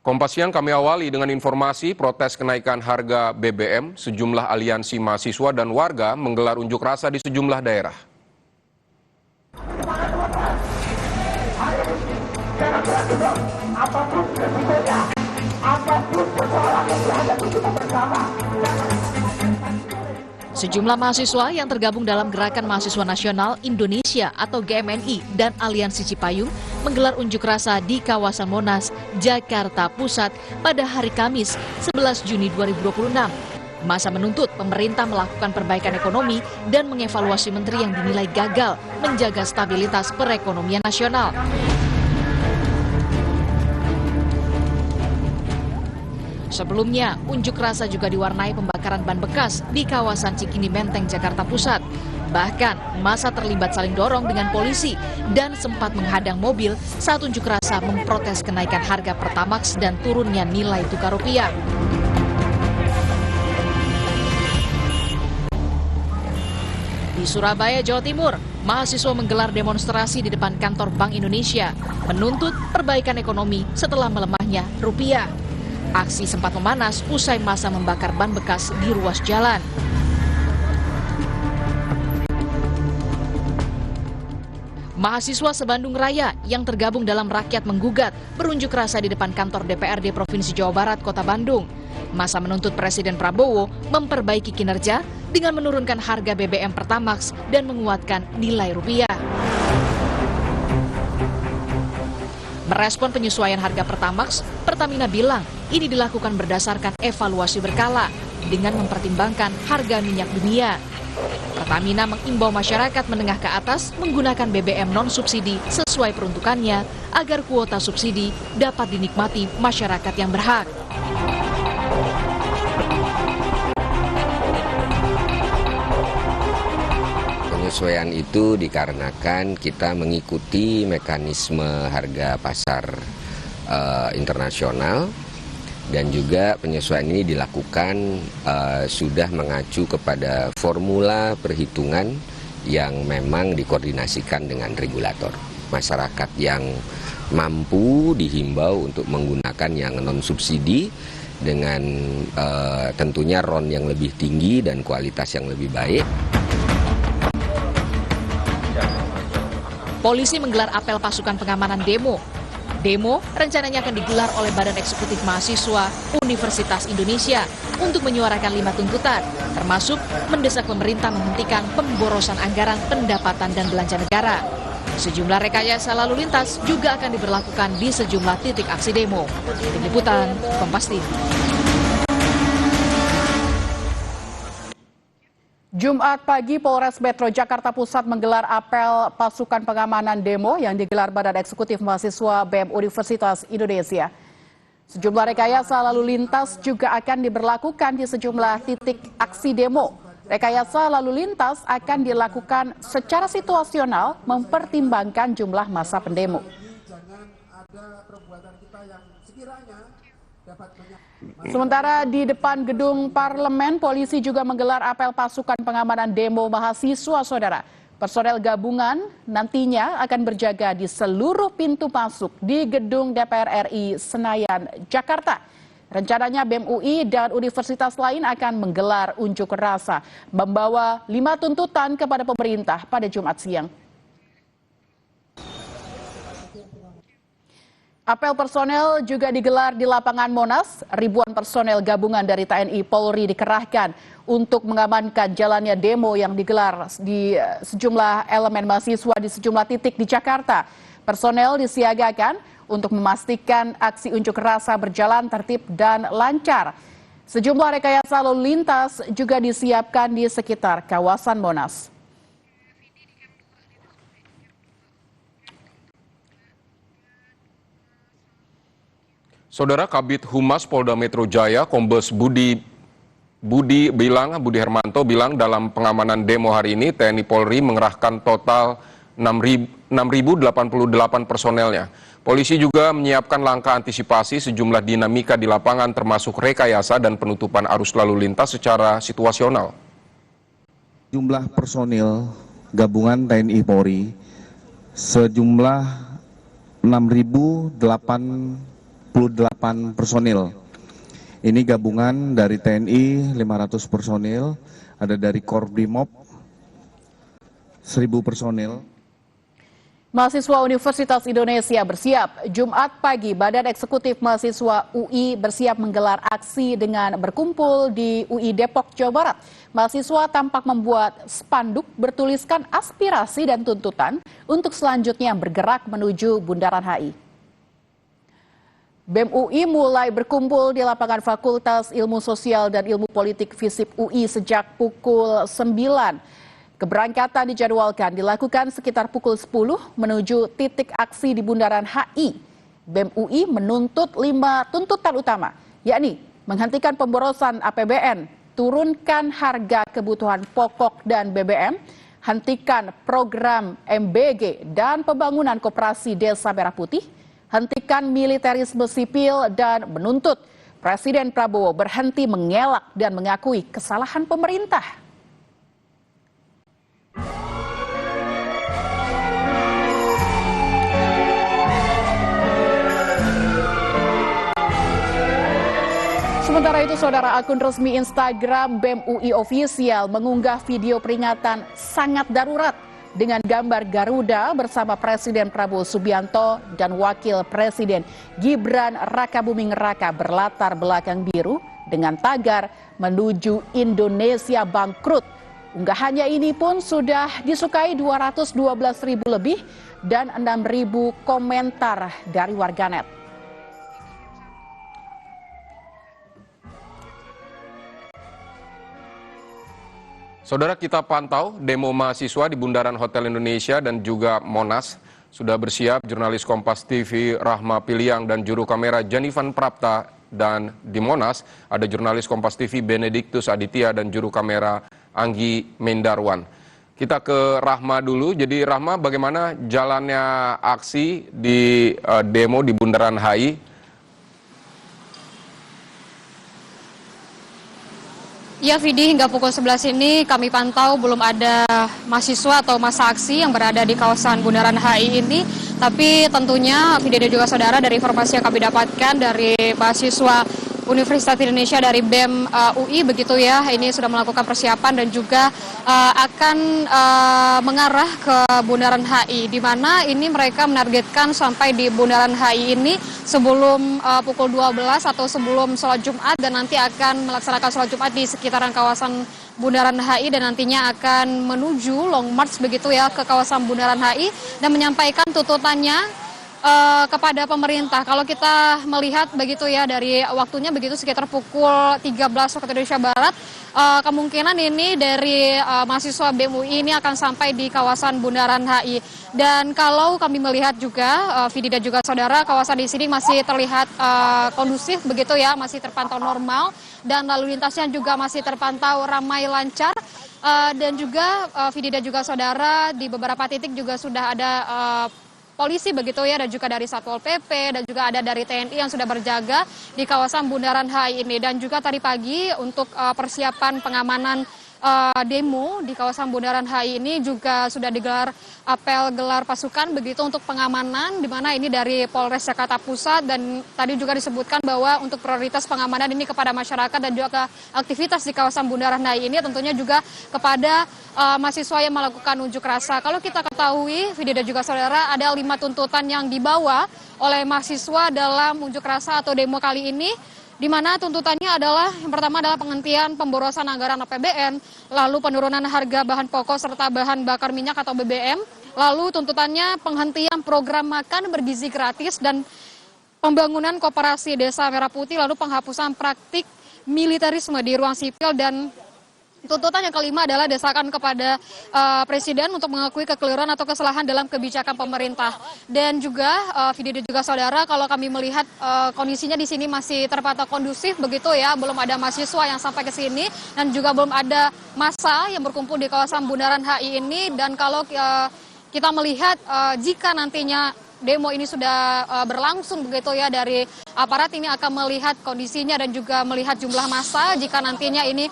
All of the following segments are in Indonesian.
Kompas Siang kami awali dengan informasi protes kenaikan harga BBM. Sejumlah aliansi mahasiswa dan warga menggelar unjuk rasa di sejumlah daerah. Sejumlah mahasiswa yang tergabung dalam Gerakan Mahasiswa Nasional Indonesia atau GMNI dan Aliansi Cipayung menggelar unjuk rasa di kawasan Monas, Jakarta Pusat pada hari Kamis 11 Juni 2026. Masa menuntut pemerintah melakukan perbaikan ekonomi dan mengevaluasi menteri yang dinilai gagal menjaga stabilitas perekonomian nasional. Sebelumnya, unjuk rasa juga diwarnai pembakaran ban bekas di kawasan Cikini Menteng, Jakarta Pusat. Bahkan, massa terlibat saling dorong dengan polisi dan sempat menghadang mobil saat unjuk rasa memprotes kenaikan harga Pertamax dan turunnya nilai tukar rupiah. Di Surabaya, Jawa Timur, mahasiswa menggelar demonstrasi di depan kantor Bank Indonesia, menuntut perbaikan ekonomi setelah melemahnya rupiah. Aksi sempat memanas usai massa membakar ban bekas di ruas jalan. Mahasiswa se-Bandung Raya yang tergabung dalam Rakyat Menggugat berunjuk rasa di depan kantor DPRD Provinsi Jawa Barat, Kota Bandung. Massa menuntut Presiden Prabowo memperbaiki kinerja dengan menurunkan harga BBM Pertamax dan menguatkan nilai rupiah. Merespon penyesuaian harga Pertamax, Pertamina bilang ini dilakukan berdasarkan evaluasi berkala dengan mempertimbangkan harga minyak dunia. Pertamina mengimbau masyarakat menengah ke atas menggunakan BBM non-subsidi sesuai peruntukannya agar kuota subsidi dapat dinikmati masyarakat yang berhak. Penyesuaian itu dikarenakan kita mengikuti mekanisme harga pasar internasional dan juga penyesuaian ini dilakukan sudah mengacu kepada formula perhitungan yang memang dikoordinasikan dengan regulator. Masyarakat yang mampu dihimbau untuk menggunakan yang non-subsidi dengan tentunya RON yang lebih tinggi dan kualitas yang lebih baik. Polisi menggelar apel pasukan pengamanan demo. Demo rencananya akan digelar oleh Badan Eksekutif Mahasiswa Universitas Indonesia untuk menyuarakan 5 tuntutan, termasuk mendesak pemerintah menghentikan pemborosan anggaran pendapatan dan belanja negara. Sejumlah rekayasa lalu lintas juga akan diberlakukan di sejumlah titik aksi demo. Tim Liputan, Kompas TV. Jumat pagi, Polres Metro Jakarta Pusat menggelar apel pasukan pengamanan demo yang digelar Badan Eksekutif Mahasiswa BEM Universitas Indonesia. Sejumlah rekayasa lalu lintas juga akan diberlakukan di sejumlah titik aksi demo. Rekayasa lalu lintas akan dilakukan secara situasional mempertimbangkan jumlah massa pendemo. Sementara di depan gedung parlemen, polisi juga menggelar apel pasukan pengamanan demo mahasiswa, saudara. Personel gabungan nantinya akan berjaga di seluruh pintu masuk di gedung DPR RI Senayan, Jakarta. Rencananya BEM UI dan universitas lain akan menggelar unjuk rasa, membawa 5 tuntutan kepada pemerintah pada Jumat siang. Apel personel juga digelar di lapangan Monas. Ribuan personel gabungan dari TNI Polri dikerahkan untuk mengamankan jalannya demo yang digelar di sejumlah elemen mahasiswa di sejumlah titik di Jakarta. Personel disiagakan untuk memastikan aksi unjuk rasa berjalan tertib dan lancar. Sejumlah rekayasa lalu lintas juga disiapkan di sekitar kawasan Monas. Saudara Kabid Humas Polda Metro Jaya, Kombes Budi Hermanto bilang dalam pengamanan demo hari ini TNI Polri mengerahkan total 6.088 personelnya. Polisi juga menyiapkan langkah antisipasi sejumlah dinamika di lapangan termasuk rekayasa dan penutupan arus lalu lintas secara situasional. Jumlah personil gabungan TNI Polri sejumlah 6.088 58 personil. Ini gabungan dari TNI 500 personil, ada dari Korbrimop 1000 personil. Mahasiswa Universitas Indonesia bersiap. Jumat pagi, Badan Eksekutif Mahasiswa UI bersiap menggelar aksi dengan berkumpul di UI Depok, Jawa Barat. Mahasiswa tampak membuat spanduk bertuliskan aspirasi dan tuntutan untuk selanjutnya bergerak menuju Bundaran HI. BEM UI mulai berkumpul di lapangan Fakultas Ilmu Sosial dan Ilmu Politik FISIP UI sejak pukul 9. Keberangkatan dijadwalkan dilakukan sekitar pukul 10 menuju titik aksi di Bundaran HI. BEM UI menuntut 5 tuntutan utama, yakni menghentikan pemborosan APBN, turunkan harga kebutuhan pokok dan BBM, hentikan program MBG dan pembangunan koperasi Desa Merah Putih, hentikan militerisme sipil, dan menuntut Presiden Prabowo berhenti mengelak dan mengakui kesalahan pemerintah. Sementara itu, saudara, akun resmi Instagram BEM UI Official mengunggah video peringatan sangat darurat dengan gambar Garuda bersama Presiden Prabowo Subianto dan Wakil Presiden Gibran Rakabuming Raka berlatar belakang biru dengan tagar menuju Indonesia bangkrut. Unggahannya ini pun sudah disukai 212.000 lebih dan 6.000 komentar dari warganet. Saudara, kita pantau demo mahasiswa di Bundaran Hotel Indonesia dan juga Monas. Sudah bersiap jurnalis Kompas TV Rahma Piliang dan juru kamera Janivan Prapta, dan di Monas ada jurnalis Kompas TV Benediktus Aditya dan juru kamera Anggi Mendarwan. Kita ke Rahma dulu. Jadi Rahma, bagaimana jalannya aksi di demo di Bundaran HI? Ya, Vidi, hingga pukul 11 ini kami pantau belum ada mahasiswa atau massa aksi yang berada di kawasan Bundaran HI ini. Tapi tentunya, Vidi dan juga saudara, dari informasi yang kami dapatkan dari mahasiswa Universitas Indonesia dari BEM UI begitu ya, ini sudah melakukan persiapan dan juga akan mengarah ke Bundaran HI, di mana ini mereka menargetkan sampai di Bundaran HI ini sebelum pukul 12 atau sebelum sholat Jumat, dan nanti akan melaksanakan sholat Jumat di sekitaran kawasan Bundaran HI dan nantinya akan menuju long march begitu ya ke kawasan Bundaran HI dan menyampaikan tuntutannya kepada pemerintah. Kalau kita melihat begitu ya dari waktunya begitu sekitar pukul 13 waktu Indonesia Barat, kemungkinan ini dari mahasiswa BEM UI ini akan sampai di kawasan Bundaran HI. Dan kalau kami melihat juga, Vidi dan juga saudara, kawasan di sini masih terlihat kondusif begitu ya, masih terpantau normal dan lalu lintasnya juga masih terpantau ramai lancar. Dan juga Vidi dan juga saudara, di beberapa titik juga sudah ada polisi begitu ya, dan juga dari Satpol PP dan juga ada dari TNI yang sudah berjaga di kawasan Bundaran HI ini. Dan juga tadi pagi untuk persiapan pengamanan demo di kawasan Bundaran HI ini juga sudah digelar apel gelar pasukan begitu untuk pengamanan, di mana ini dari Polres Jakarta Pusat, dan tadi juga disebutkan bahwa untuk prioritas pengamanan ini kepada masyarakat dan juga aktivitas di kawasan Bundaran HI ini tentunya juga kepada mahasiswa yang melakukan unjuk rasa. Kalau kita ketahui, Vidi dan juga saudara, ada 5 tuntutan yang dibawa oleh mahasiswa dalam unjuk rasa atau demo kali ini, di mana tuntutannya adalah yang pertama adalah penghentian pemborosan anggaran APBN, lalu penurunan harga bahan pokok serta bahan bakar minyak atau BBM, lalu tuntutannya penghentian program makan bergizi gratis dan pembangunan koperasi Desa Merah Putih, lalu penghapusan praktik militerisme di ruang sipil, dan tuntutan yang kelima adalah desakan kepada Presiden untuk mengakui kekeliruan atau kesalahan dalam kebijakan pemerintah. Dan juga Vidi dan juga saudara, kalau kami melihat kondisinya di sini masih terpantau kondusif begitu ya, belum ada mahasiswa yang sampai ke sini dan juga belum ada massa yang berkumpul di kawasan Bundaran HI ini. Dan kalau kita melihat jika nantinya demo ini sudah berlangsung begitu ya, dari aparat ini akan melihat kondisinya dan juga melihat jumlah massa. Jika nantinya ini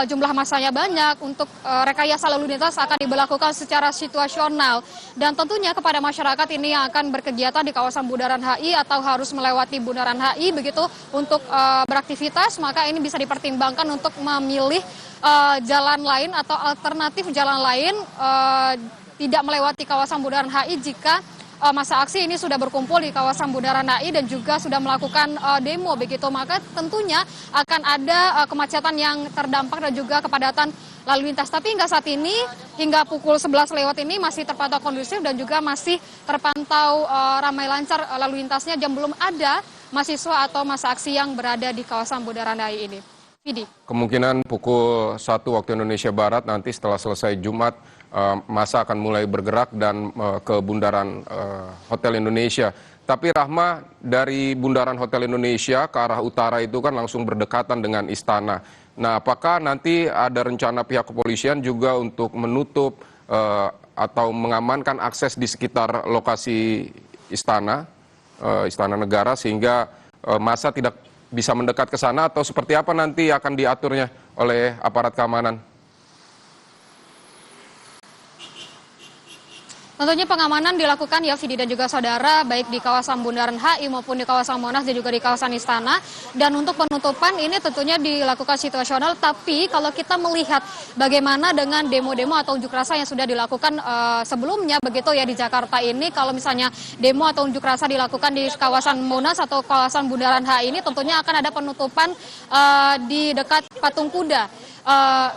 jumlah massanya banyak, untuk rekayasa lalu lintas akan diberlakukan secara situasional. Dan tentunya kepada masyarakat ini yang akan berkegiatan di kawasan Bundaran HI atau harus melewati Bundaran HI begitu untuk beraktivitas, maka ini bisa dipertimbangkan untuk memilih jalan lain atau alternatif jalan lain, tidak melewati kawasan Bundaran HI jika masa aksi ini sudah berkumpul di kawasan Bundaran HI dan juga sudah melakukan demo begitu. Maka tentunya akan ada kemacetan yang terdampak dan juga kepadatan lalu lintas. Tapi hingga saat ini, hingga pukul 11 lewat ini masih terpantau kondusif dan juga masih terpantau ramai lancar lalu lintasnya, dan belum ada mahasiswa atau masa aksi yang berada di kawasan Bundaran HI ini. Vidi. Kemungkinan pukul 1 waktu Indonesia Barat nanti setelah selesai Jumat, masa akan mulai bergerak dan ke Bundaran Hotel Indonesia. Tapi Rahma, dari Bundaran Hotel Indonesia ke arah utara itu kan langsung berdekatan dengan istana. Nah, apakah nanti ada rencana pihak kepolisian juga untuk menutup atau mengamankan akses di sekitar lokasi istana, Istana Negara, sehingga massa tidak bisa mendekat ke sana, atau seperti apa nanti akan diaturnya oleh aparat keamanan? Tentunya pengamanan dilakukan ya Vidi dan juga saudara, baik di kawasan Bundaran HI maupun di kawasan Monas dan juga di kawasan Istana. Dan untuk penutupan ini tentunya dilakukan situasional, tapi kalau kita melihat bagaimana dengan demo-demo atau unjuk rasa yang sudah dilakukan sebelumnya begitu ya di Jakarta ini, kalau misalnya demo atau unjuk rasa dilakukan di kawasan Monas atau kawasan Bundaran HI ini, tentunya akan ada penutupan di dekat Patung Kuda.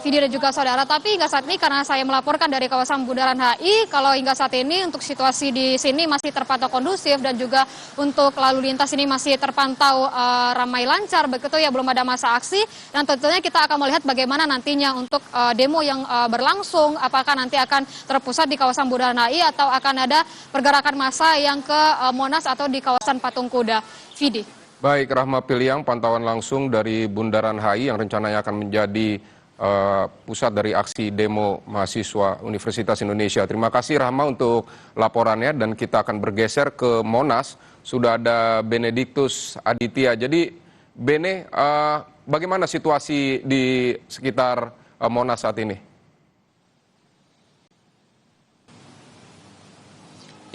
Vidi dan juga saudara, tapi hingga saat ini karena saya melaporkan dari kawasan Bundaran HI, kalau hingga saat ini untuk situasi di sini masih terpantau kondusif dan juga untuk lalu lintas ini masih terpantau ramai lancar begitu ya, belum ada masa aksi. Dan tentunya kita akan melihat bagaimana nantinya untuk demo yang berlangsung, apakah nanti akan terpusat di kawasan Bundaran HI atau akan ada pergerakan massa yang ke Monas atau di kawasan Patung Kuda. Vidi. Baik, Rahma Piliang, pantauan langsung dari Bundaran HI yang rencananya akan menjadi pusat dari aksi demo mahasiswa Universitas Indonesia. Terima kasih Rahma untuk laporannya, dan kita akan bergeser ke Monas. Sudah ada Benediktus Aditya. Jadi Bene, bagaimana situasi di sekitar Monas saat ini?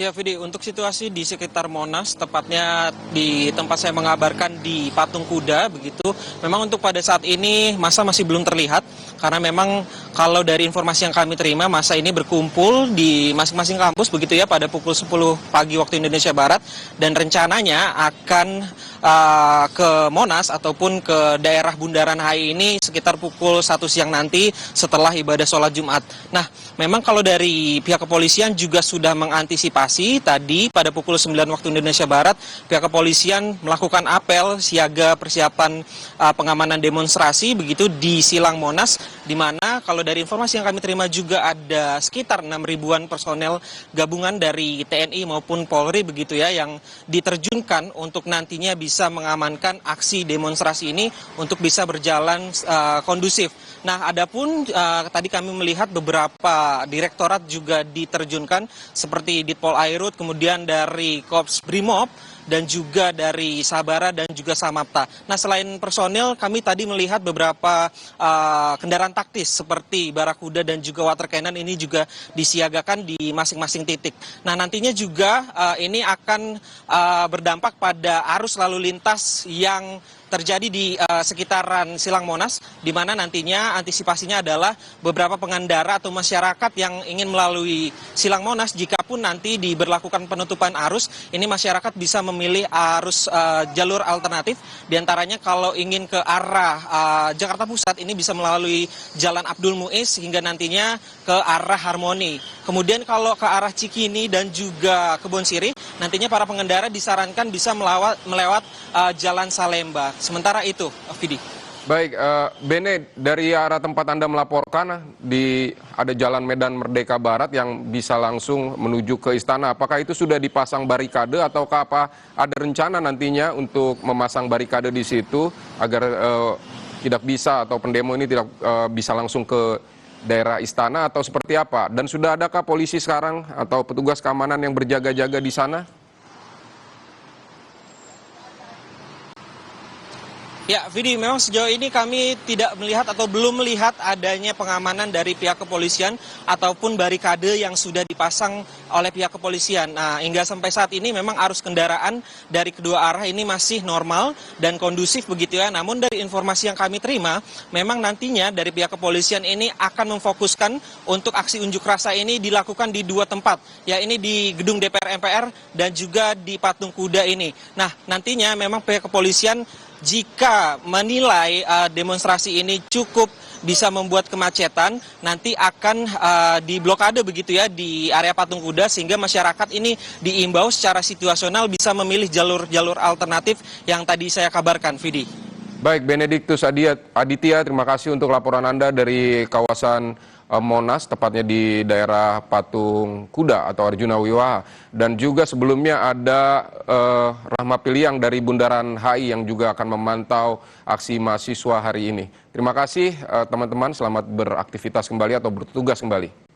Ya Vidi, untuk situasi di sekitar Monas, tepatnya di tempat saya mengabarkan di Patung Kuda, begitu, memang untuk pada saat ini massa masih belum terlihat, karena memang kalau dari informasi yang kami terima, massa ini berkumpul di masing-masing kampus, begitu ya, pada pukul 10 pagi waktu Indonesia Barat, dan rencananya akan ke Monas ataupun ke daerah Bundaran HI ini sekitar pukul 1 siang nanti setelah ibadah sholat Jumat. Nah, memang kalau dari pihak kepolisian juga sudah mengantisipasi tadi pada pukul 9 waktu Indonesia Barat, pihak kepolisian melakukan apel siaga persiapan pengamanan demonstrasi begitu di Silang Monas, di mana kalau dari informasi yang kami terima juga ada sekitar 6 ribuan personel gabungan dari TNI maupun Polri begitu ya, yang diterjunkan untuk nantinya bisa mengamankan aksi demonstrasi ini untuk bisa berjalan kondusif. Nah, adapun tadi kami melihat beberapa direktorat juga diterjunkan seperti Ditpol Airut, kemudian dari Korps Brimob, dan juga dari Sabara dan juga Samapta. Nah, selain personil, kami tadi melihat beberapa kendaraan taktis seperti Barakuda dan juga water cannon ini juga disiagakan di masing-masing titik. Nah, nantinya juga ini akan berdampak pada arus lalu lintas yang terjadi di sekitaran Silang Monas, di mana nantinya antisipasinya adalah beberapa pengendara atau masyarakat yang ingin melalui Silang Monas, jikapun nanti diberlakukan penutupan arus, ini masyarakat bisa memilih arus jalur alternatif, diantaranya kalau ingin ke arah Jakarta Pusat ini bisa melalui Jalan Abdul Muiz hingga nantinya ke arah Harmoni. Kemudian kalau ke arah Cikini dan juga Kebon Sirih, nantinya para pengendara disarankan bisa melewat Jalan Salemba. Sementara itu, Vidi. Baik, Bene, dari arah tempat Anda melaporkan, ada Jalan Medan Merdeka Barat yang bisa langsung menuju ke istana. Apakah itu sudah dipasang barikade, ataukah ada rencana nantinya untuk memasang barikade di situ agar tidak bisa, atau pendemo ini tidak bisa langsung ke daerah istana, atau seperti apa? Dan sudah adakah polisi sekarang atau petugas keamanan yang berjaga-jaga di sana? Ya, Vidi, memang sejauh ini kami tidak melihat atau belum melihat adanya pengamanan dari pihak kepolisian ataupun barikade yang sudah dipasang oleh pihak kepolisian. Nah, hingga sampai saat ini memang arus kendaraan dari kedua arah ini masih normal dan kondusif begitu ya. Namun dari informasi yang kami terima, memang nantinya dari pihak kepolisian ini akan memfokuskan untuk aksi unjuk rasa ini dilakukan di dua tempat, ya ini di gedung DPR MPR dan juga di Patung Kuda ini. Nah, nantinya memang pihak kepolisian jika menilai demonstrasi ini cukup bisa membuat kemacetan, nanti akan diblokade begitu ya di area Patung Kuda sehingga masyarakat ini diimbau secara situasional bisa memilih jalur-jalur alternatif yang tadi saya kabarkan, Vidi. Baik, Benediktus Aditya, terima kasih untuk laporan Anda dari kawasan Monas, tepatnya di daerah Patung Kuda atau Arjuna Wiwaha. Dan juga sebelumnya ada Rahma Piliang dari Bundaran HI yang juga akan memantau aksi mahasiswa hari ini. Terima kasih teman-teman, selamat beraktivitas kembali atau bertugas kembali.